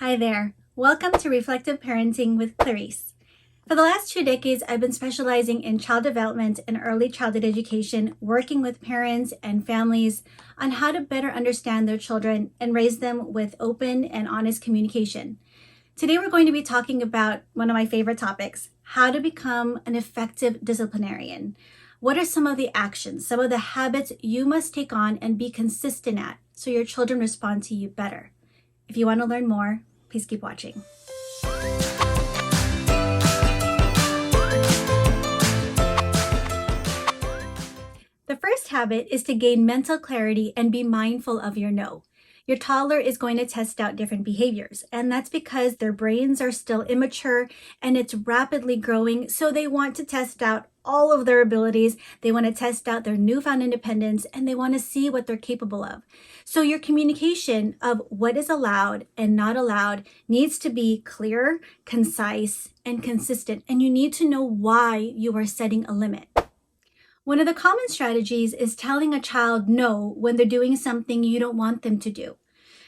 Hi there. Welcome to Reflective Parenting with Clarice. For the last 2 decades, I've been specializing in child development and early childhood education, working with parents and families on how to better understand their children and raise them with open and honest communication. Today, we're going to be talking about one of my favorite topics, how to become an effective disciplinarian. What are some of the actions, some of the habits you must take on and be consistent at so your children respond to you better? If you want to learn more, please keep watching. The first habit is to gain mental clarity and be mindful of your no. Your toddler is going to test out different behaviors, and that's because their brains are still immature and it's rapidly growing, so they want to test out all of their abilities. They want to test out their newfound independence, and they want to see what they're capable of. So your communication of what is allowed and not allowed needs to be clear, concise, and consistent, and you need to know why you are setting a limit. One of the common strategies is telling a child no when they're doing something you don't want them to do.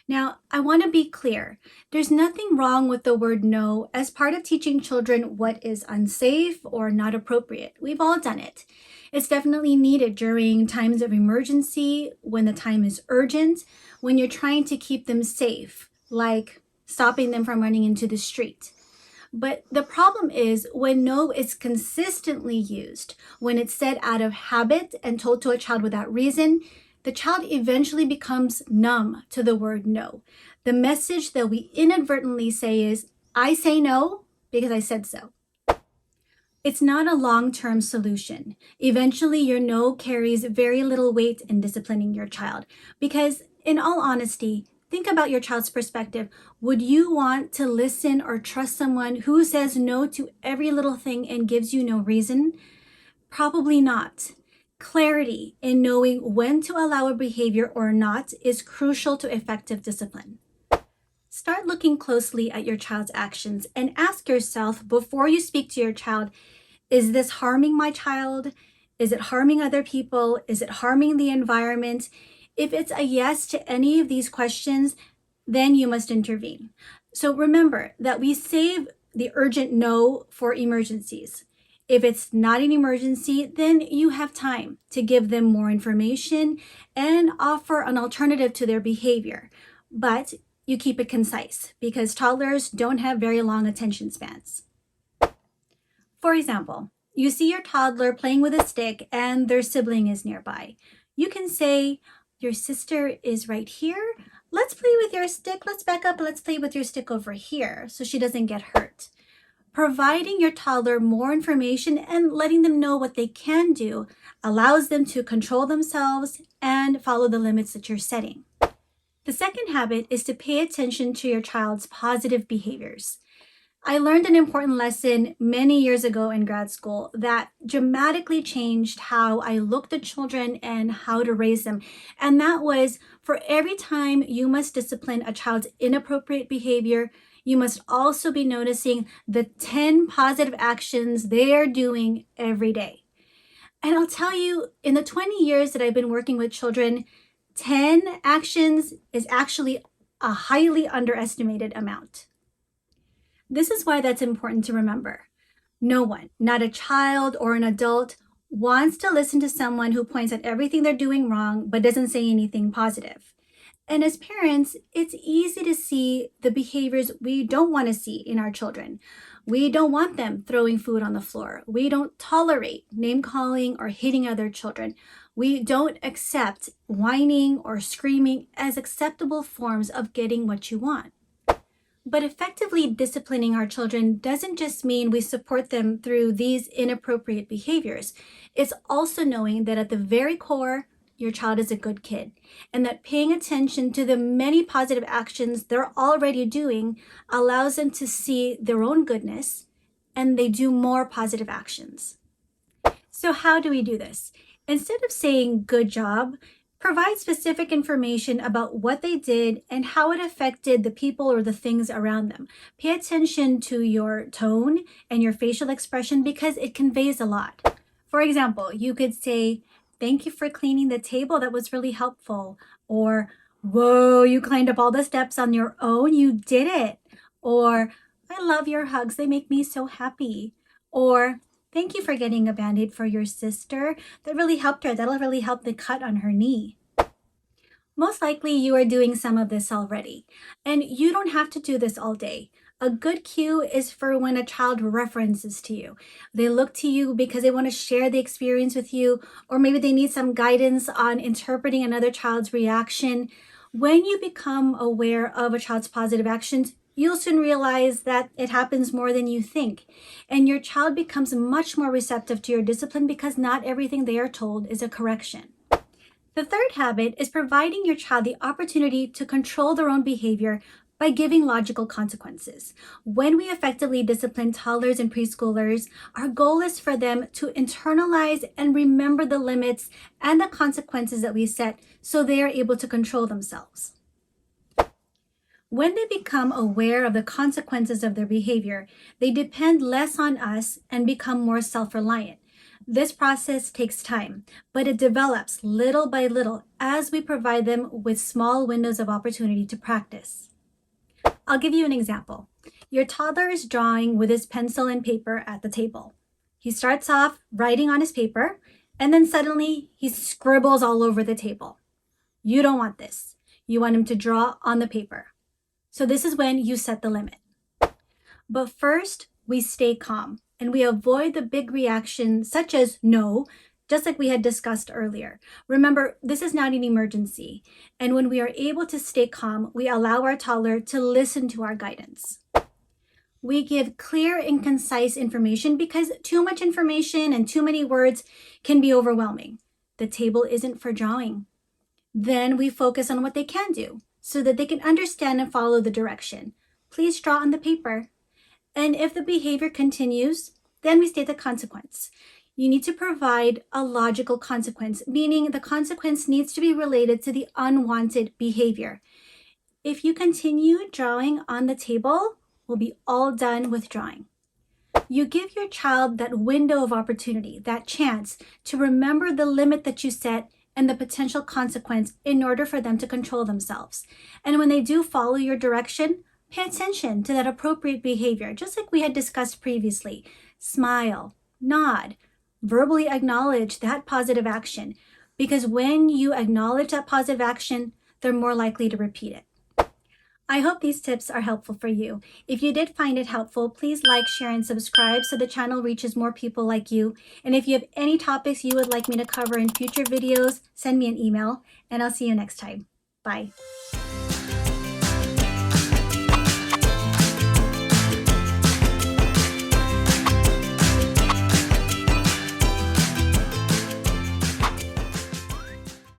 Now, I want to be clear. There's nothing wrong with the word no as part of teaching children what is unsafe or not appropriate. We've all done it. It's definitely needed during times of emergency, when the time is urgent, when you're trying to keep them safe, like stopping them from running into the street. But the problem is when no is consistently used, when it's said out of habit and told to a child without reason, the child eventually becomes numb to the word no. The message that we inadvertently say is, I say no because I said so. It's not a long-term solution. Eventually, your no carries very little weight in disciplining your child because, in all honesty, think about your child's perspective. Would you want to listen or trust someone who says no to every little thing and gives you no reason? Probably not. Clarity in knowing when to allow a behavior or not is crucial to effective discipline. Start looking closely at your child's actions and ask yourself before you speak to your child, is this harming my child? Is it harming other people? Is it harming the environment? If it's a yes to any of these questions, then you must intervene. So remember that we save the urgent no for emergencies. If it's not an emergency, then you have time to give them more information and offer an alternative to their behavior. But you keep it concise because toddlers don't have very long attention spans. For example, you see your toddler playing with a stick and their sibling is nearby. You can say, your sister is right here. Let's play with your stick. Let's back up. Let's play with your stick over here so she doesn't get hurt. Providing your toddler more information and letting them know what they can do allows them to control themselves and follow the limits that you're setting. The second habit is to pay attention to your child's positive behaviors. I learned an important lesson many years ago in grad school that dramatically changed how I looked at children and how to raise them. And that was, for every time you must discipline a child's inappropriate behavior, you must also be noticing the 10 positive actions they are doing every day. And I'll tell you, in the 20 years that I've been working with children, 10 actions is actually a highly underestimated amount. This is why that's important to remember. No one, not a child or an adult, wants to listen to someone who points at everything they're doing wrong but doesn't say anything positive. And as parents, it's easy to see the behaviors we don't want to see in our children. We don't want them throwing food on the floor. We don't tolerate name-calling or hitting other children. We don't accept whining or screaming as acceptable forms of getting what you want. But effectively disciplining our children doesn't just mean we support them through these inappropriate behaviors. It's also knowing that at the very core, your child is a good kid, and that paying attention to the many positive actions they're already doing allows them to see their own goodness, and they do more positive actions. So how do we do this? Instead of saying good job, provide specific information about what they did and how it affected the people or the things around them. Pay attention to your tone and your facial expression because it conveys a lot. For example, you could say, thank you for cleaning the table. That was really helpful. Or, whoa, you climbed up all the steps on your own. You did it. Or, I love your hugs, they make me so happy. Or, thank you for getting a Band-Aid for your sister. That really helped her. That'll really help the cut on her knee. Most likely you are doing some of this already, and you don't have to do this all day. A good cue is for when a child references to you. They look to you because they want to share the experience with you, or maybe they need some guidance on interpreting another child's reaction. When you become aware of a child's positive actions, you'll soon realize that it happens more than you think, and your child becomes much more receptive to your discipline because not everything they are told is a correction. The third habit is providing your child the opportunity to control their own behavior by giving logical consequences. When we effectively discipline toddlers and preschoolers, our goal is for them to internalize and remember the limits and the consequences that we set so they are able to control themselves. When they become aware of the consequences of their behavior, they depend less on us and become more self-reliant. This process takes time, but it develops little by little as we provide them with small windows of opportunity to practice. I'll give you an example. Your toddler is drawing with his pencil and paper at the table. He starts off writing on his paper, and then suddenly he scribbles all over the table. You don't want this. You want him to draw on the paper. So this is when you set the limit. But first, we stay calm and we avoid the big reaction such as no, just like we had discussed earlier. Remember, this is not an emergency. And when we are able to stay calm, we allow our toddler to listen to our guidance. We give clear and concise information because too much information and too many words can be overwhelming. The table isn't for drawing. Then we focus on what they can do so that they can understand and follow the direction. Please draw on the paper. And if the behavior continues, then we state the consequence. You need to provide a logical consequence, meaning the consequence needs to be related to the unwanted behavior. If you continue drawing on the table, we'll be all done with drawing. You give your child that window of opportunity, that chance to remember the limit that you set and the potential consequence in order for them to control themselves. And when they do follow your direction, pay attention to that appropriate behavior, just like we had discussed previously. Smile, nod, verbally acknowledge that positive action, because when you acknowledge that positive action, they're more likely to repeat it. I hope these tips are helpful for you. If you did find it helpful, please like, share, and subscribe so the channel reaches more people like you. And if you have any topics you would like me to cover in future videos, send me an email, and I'll see you next time. Bye.